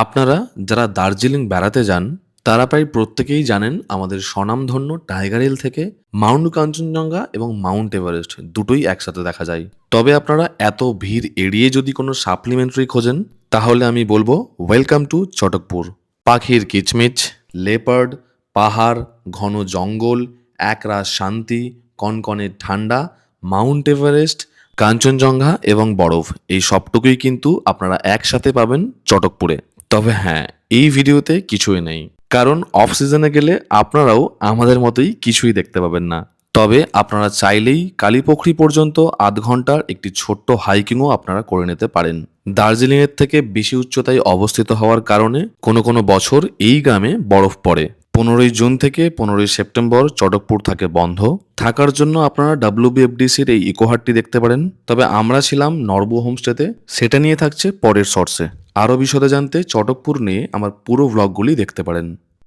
আপনারা যারা দার্জিলিং বেড়াতে যান তারা প্রায় প্রত্যেকেই জানেন আমাদের স্বনামধন্য টাইগার হিল থেকে মাউন্ট কাঞ্চনজঙ্ঘা এবং মাউন্ট এভারেস্ট দুটোই একসাথে দেখা যায়। তবে আপনারা এত ভিড় এড়িয়ে যদি কোনো সাপ্লিমেন্টারি খোঁজেন তাহলে আমি বলবো ওয়েলকাম টু চটকপুর। পাখির কিচমিচ, লেপার্ড, পাহাড়, ঘন জঙ্গল, একরাশ শান্তি, কনকনে ঠান্ডা, মাউন্ট এভারেস্ট, কাঞ্চনজঙ্ঘা এবং বরফ এই সবটুকুই কিন্তু আপনারা একসাথে পাবেন চটকপুরে। তবে হ্যাঁ, এই ভিডিওতে কিছুই নেই, কারণ অফ সিজনে গেলে আপনারাও আমাদের মতোই কিছুই দেখতে পাবেন না। তবে আপনারা চাইলেই কালীপুখরি পর্যন্ত আধ ঘন্টার একটি ছোট্ট হাইকিংও আপনারা করে নিতে পারেন। দার্জিলিংয়ের থেকে বেশি উচ্চতায় অবস্থিত হওয়ার কারণে কোনো কোনো বছর এই গ্রামে বরফ পড়ে। 15ই জুন থেকে 15ই সেপ্টেম্বর চটকপুর থাকে বন্ধ। থাকার জন্য আপনারা WBFDCর এই ইকোহাটটি দেখতে পারেন। তবে আমরা ছিলাম নরবু হোমস্টেতে, সেটা নিয়ে থাকছে পরের শর্টসে। আরও বিশদে জানতে চটকপুর নিয়ে আমার পুরো ভ্লগগুলি দেখতে পারেন।